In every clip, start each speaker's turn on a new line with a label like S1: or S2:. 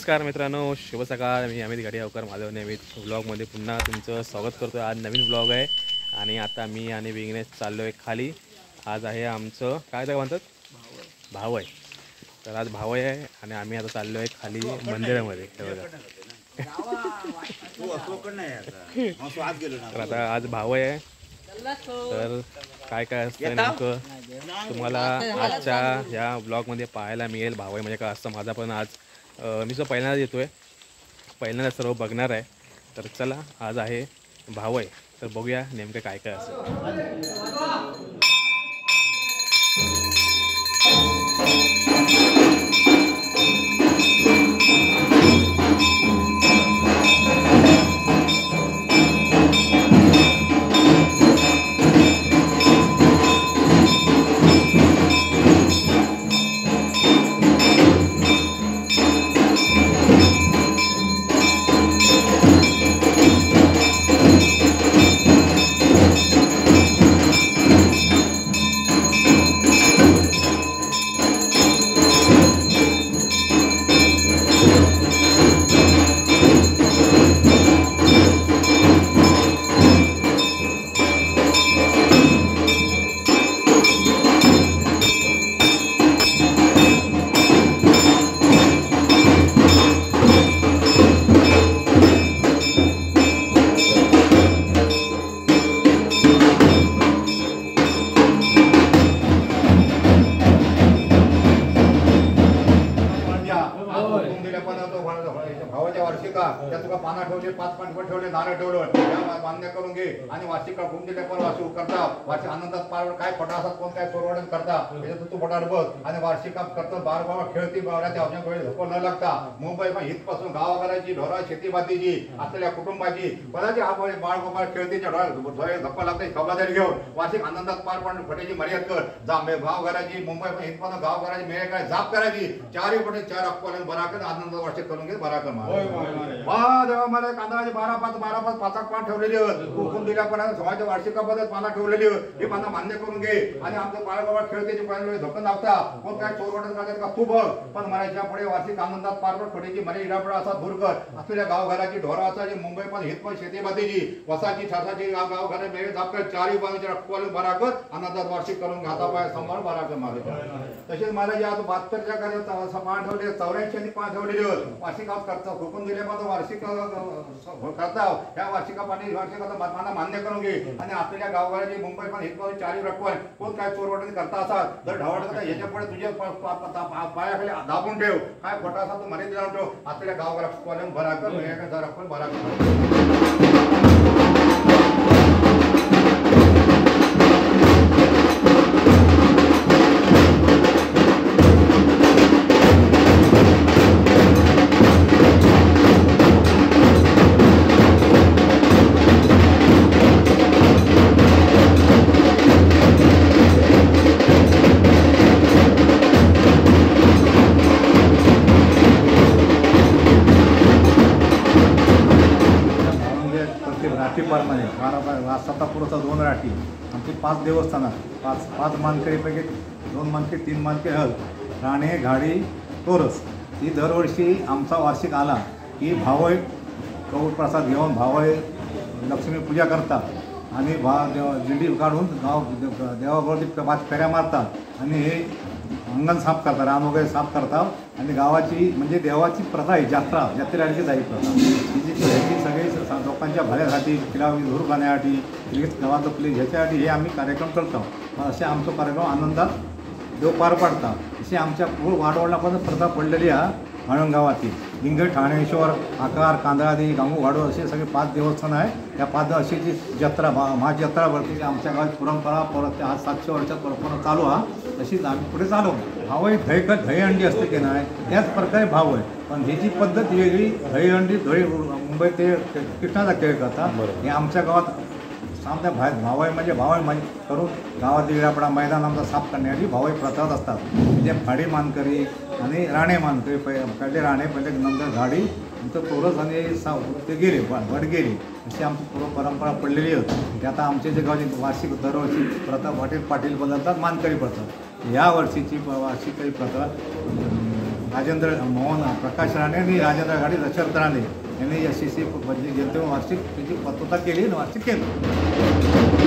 S1: नमस्कार मित्रांनो, शुभ सकाळ. मी अमित गाडीगावकर माझं नेहमीच व्लॉगमध्ये पुन्हा तुमचं स्वागत करतो. आज नवीन व्लॉग आहे आणि आता मी आणि विघ्नेश चाललो आहे खाली. आज आहे आमचं काय काय म्हणतात भाव आहे. तर आज भाव आहे आणि आम्ही आता चाललो आहे खाली मंदिरामध्ये. तर आता आज भाव आहे. तर काय काय असतं नेमकं तुम्हाला आजच्या या ब्लॉगमध्ये पाहायला मिळेल. भाव आहे म्हणजे काय असतं. माझा पण आज मी जो पहिल्यांदा येतो आहे, पहिल्यांदा सर्व बघणार आहे. तर चला आज आहे भाव आहे, तर बघूया नेमकं काय काय असं.
S2: भावाच्या वार्षिका त्या तुका पाना ठेवले, 5 पान ठेवले, नारळ ठेवलं, मान्य करून घे. आणि वार्षिका घुम दिले पण वासू करता. वार्षिक आनंदात पार काय फटा असतात, कोण काय चोरवडण करता, त्याच्यात तू फटाड बघ. आणि वार्षिका करता बार बाबा खेळती बावऱ्याच्या औषध झोप न लागता. मुंबईમાં हितपासून गावाघराची ढोरा शेतीबातीची असलेल्या कुटुंबाची पदाची हा बाळगोपाळ खेळतीच्या ढोरा धप्पा लागते खबरदारी घेऊन वार्षिक आनंदात पार पाडून फटेची मर्याद कर. गावघराची मुंबईમાં हितपासून गावघराची मेळे काय जाप करायची. चारही फटे 4 अक्कल बराकर आनंदात वार्षिक करून घे. बराकर देवा मला कांदाची 12-5 पान ठेवलेली हुकूम दिल्याप्रमाणे समाजाच्या वार्षिकाबद्दल पाना ठेवलेली ही पाना मान्य करून घे. आणि आमचं बाळगावा खेळतेची पाणी धोकन लावता. कोण काय चोरवटन करतात का तू बघ. पण मराठीच्या पुढे वार्षिक आनंदात पारपड फटेची मरे इडापडा असा दूर कर. असलेल्या गावघराची ढोराचा जी मुंबईपासून हितपण शेतीबातीची वसाची ठासाची गावघरे मेळे जाप कर. 4ही बाजूचे रक्कल बराकर आनंदात वार्षिक करून हातापाय सांभाळ बराकर मागे. तसेच मला आज 72च्या कार्यात पान ठेवले, 84 पान ठेवलेली वार्षिक करता. हुकूम दिल्यापासून वार्षिक करता. ह्या वार्षिका पाणी वार्षिकाचा पाना मान्य करून घे. आणि आपल्या गावघराची मुंबई पण हितपासून 4ही रक्कल कोण काय चोरवटन करता असाल जर ढावट करता याच्या पुढे तुझ्या पायाखाली दाबून ठेव. काय खोटा असा तू मर्यादित लावून ठेव. आपल्या गावघरात बराकर रक्कल बराकर. सत्तापुराचा 2 राठी आमची 5 देवस्थानात 5 मानकरीपैकी 2 मानकरी 3 मानकरी हल राणे घाडी तोरस. ही दरवर्षी आमचा वार्षिक आला की भावय कौल प्रसाद घेऊन भावय लक्ष्मी पूजा करतात आणि दिंडी काढून गाव देवावरती 5 फेऱ्या मारतात आणि हे अंगण साफ करतात, रान वगैरे साफ करतात. आणि गावाची म्हणजे देवाची प्रथा आहे, जत्रेसारखी जाई प्रथा. ही सगळी लोकांच्या भल्यासाठी तिला दूर करण्यासाठी लगेच गावाचं प्ले ह्याच्यासाठी हे आम्ही कार्यक्रम करतो. असे आमचा कार्यक्रम आनंदात देव पार पाडतात. अशी आमच्या पूर्ण वाडवडलापासून प्रथा पडलेली आहे. हळण गावातील लिंग, ठाणेश्वर, आकार, कांदळादी, गांगू घाडू असे सगळे 5 देवस्थान आहे. त्या 5 अशी जी जत्रा महाजत्रा भरते आमच्या गावात परंपरा परत आज 700 वर्षात परंपरा चालू आहे. तशीच आम्ही पुढे चालू. भाव आहे दहीहंडी असते की नाही त्याच प्रकारे भाव आहे. पण ह्याची पद्धत वेगळी. दहीहंडी मुंबईत ते कृष्णाचा खेळ करतात. हे आमच्या गावात सामन्या भावाई म्हणजे करून गावात इडापडा मैदान आमचा साफ करण्यासाठी भावाई प्रथात असतात. म्हणजे फाडी मानकरी आणि राणे मानकरी पहिले राणे पहिले नंतर गाडी नंतर तोरस आणि ते गेले वड गेले अशी आमची पूर्व परंपरा पडलेली होती. ते आता आमचे जे गावचे वार्षिक दरवर्षी प्रथा पाटील बदलतात, मानकरी पडतात. या वर्षीची वार्षिक प्रथा राजेंद्र मोहन प्रकाश राणे आणि राजेंद्र गाडी दशरथ राणे यांनी SCC बदली गेली तेव्हा वार्षिक त्याची पत्रता केली आणि वार्षिक केलं.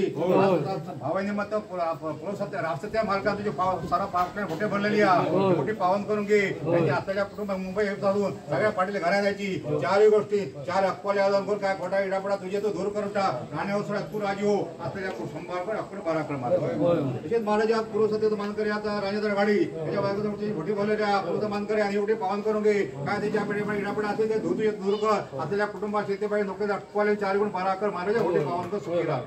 S2: भावाने मत राष्ट्रच्या मालकात तुझे सारा पार्टनर मोठे भरलेली आहे मोठी पावन करून घे. आताच्या कुटुंब मुंबई हे चालून सगळ्या पाटील घरा जायची चारही गोष्टी चार अक्कल यादव काय खोटा इडापडा तुझे तो दूर करून टाक राण्यावर तू राजी हो. आताच्या संभाळ अक्कल पराक्रम तसेच महाराजा पुरुषतेचं मानकरी आता राजेंद्र गाडी त्याच्या बायकोची मोठी भरलेली आहे पुरुष मानकरी आणि एवढी पावन करून घे. काय त्याच्या इडापडा असेल ते धुतू दूर कर. आताच्या कुटुंबात शेती पाहिजे नोकरी अक्कल चार गुण पराक्रम महाराजा मोठे पावन कर सुखी राहा.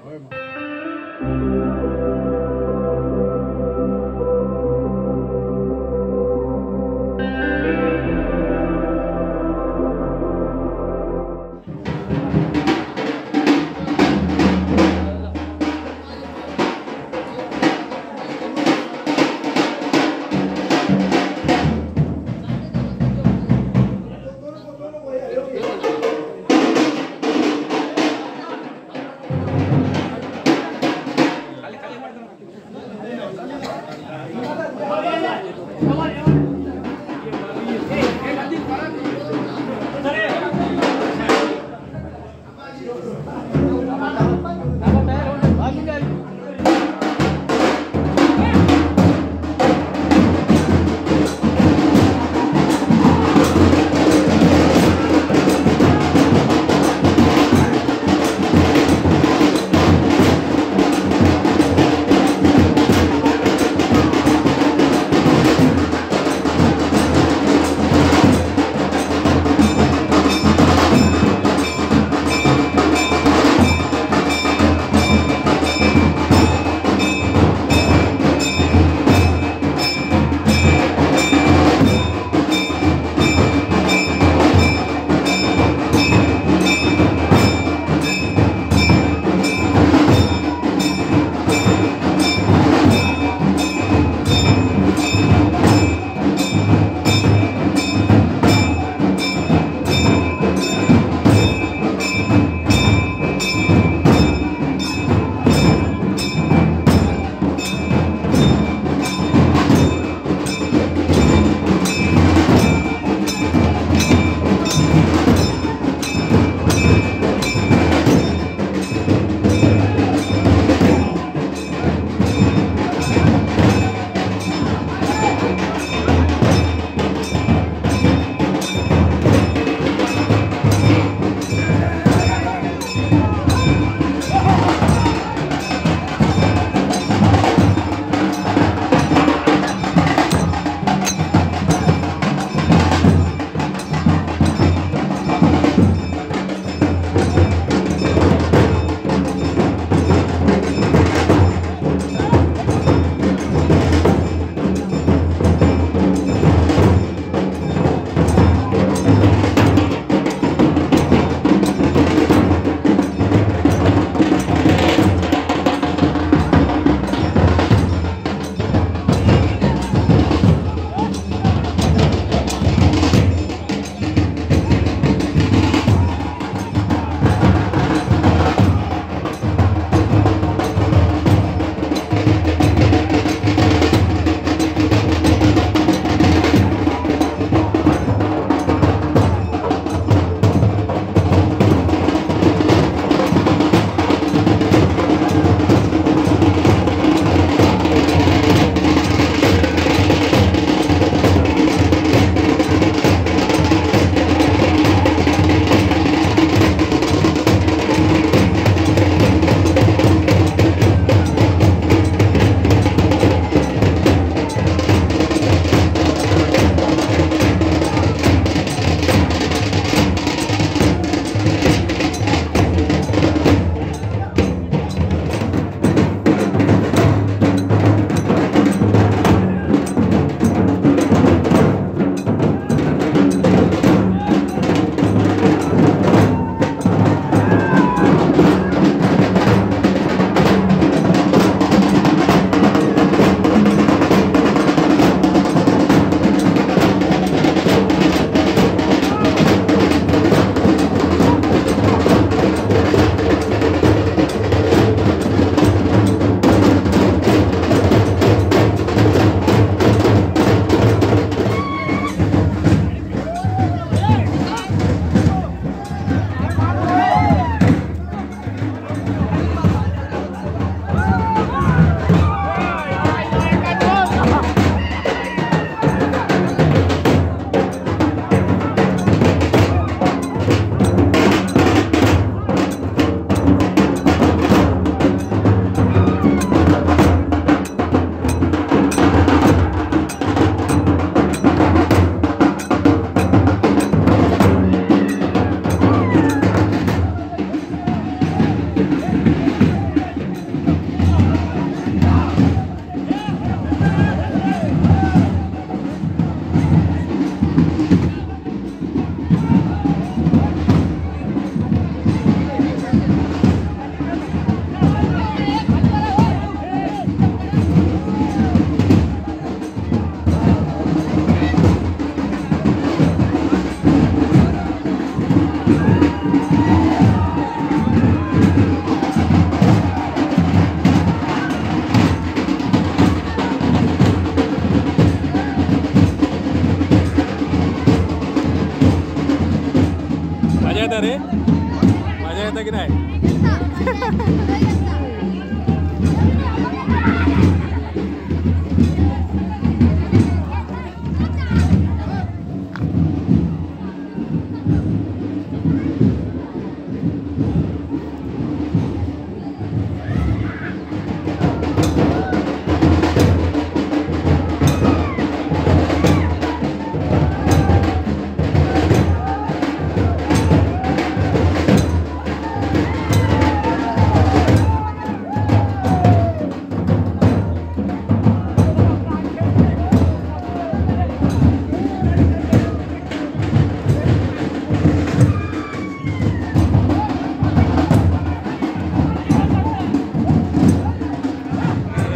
S1: येतं की नाही?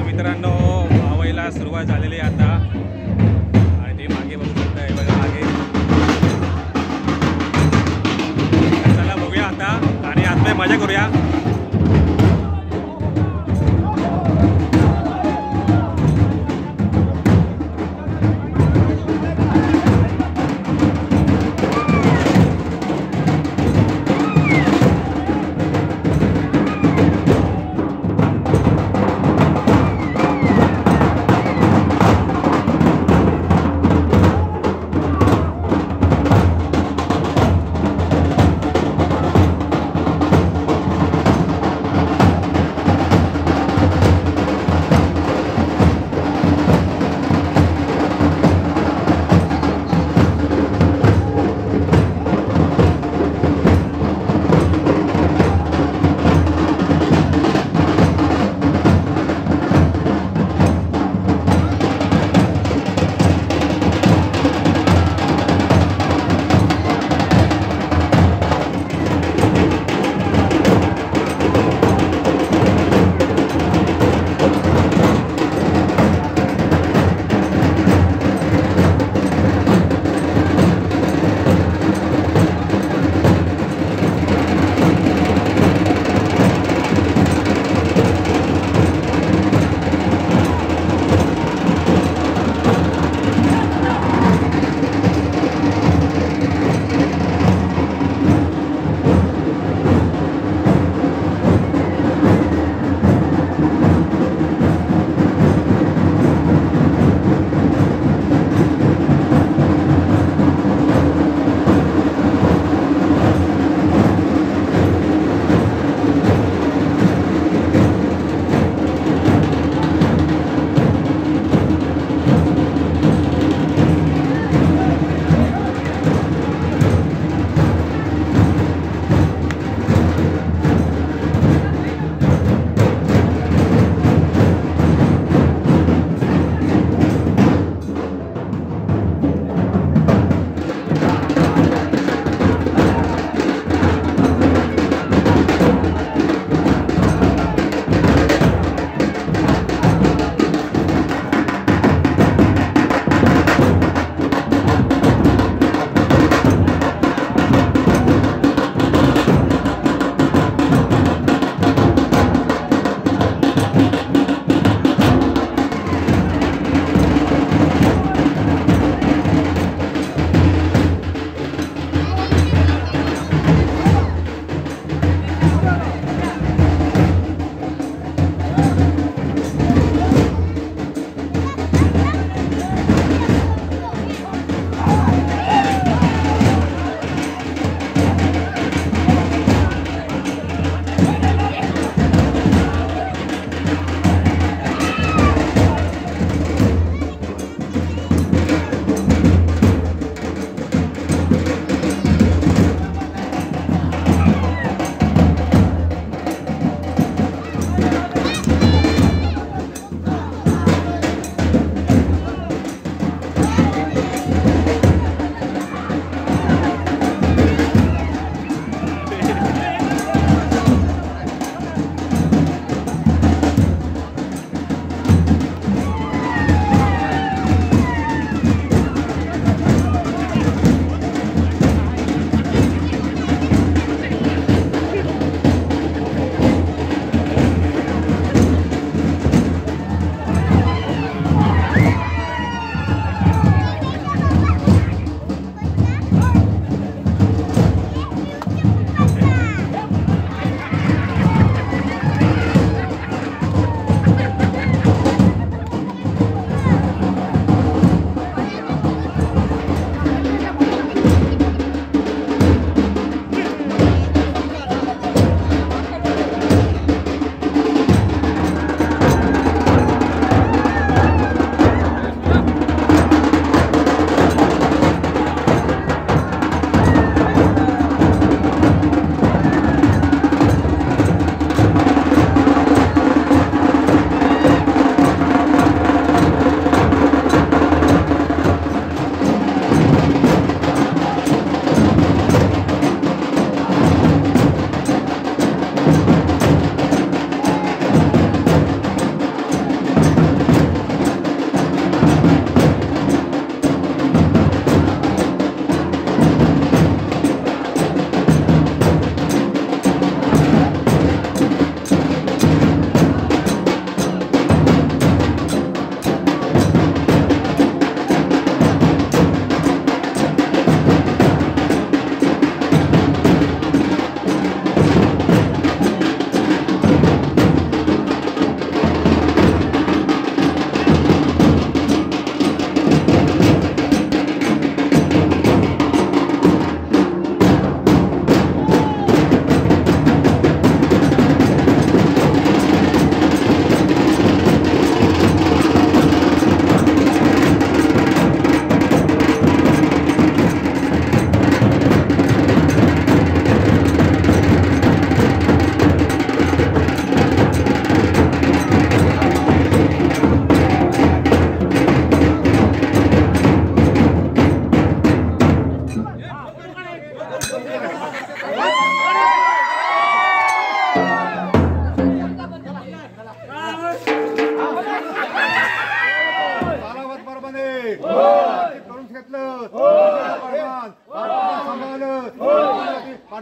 S1: मित्रांनो भावईला सुरुवात झालेली आहे आता आणि ते मागे बघू शकता हे बघा मागे. चला बघूया आता आणि आतमध्ये मजा करूया.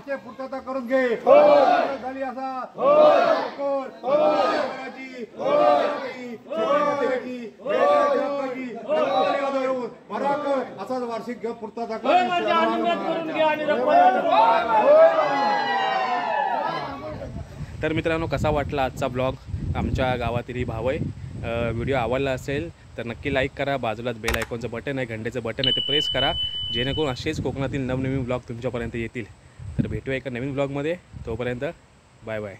S2: वार्षिक पूर्तता करून घे झाली असा असाच वार्षिक पूर्तता
S1: तर मित्रांनो, कसा वाटला आजचा ब्लॉग? आमच्या गावातील ही भावय. व्हिडिओ आवडला असेल तर नक्की लाईक करा. बाजूलाच बेल आयकॉनचं बटन आहे, घंटेचं बटन आहे, ते प्रेस करा, जेणेकरून असेच कोकणातील नवनवीन ब्लॉग तुमच्यापर्यंत येतील. तर भेटूया एका नवीन ब्लॉगमध्ये. तोपर्यंत बाय बाय.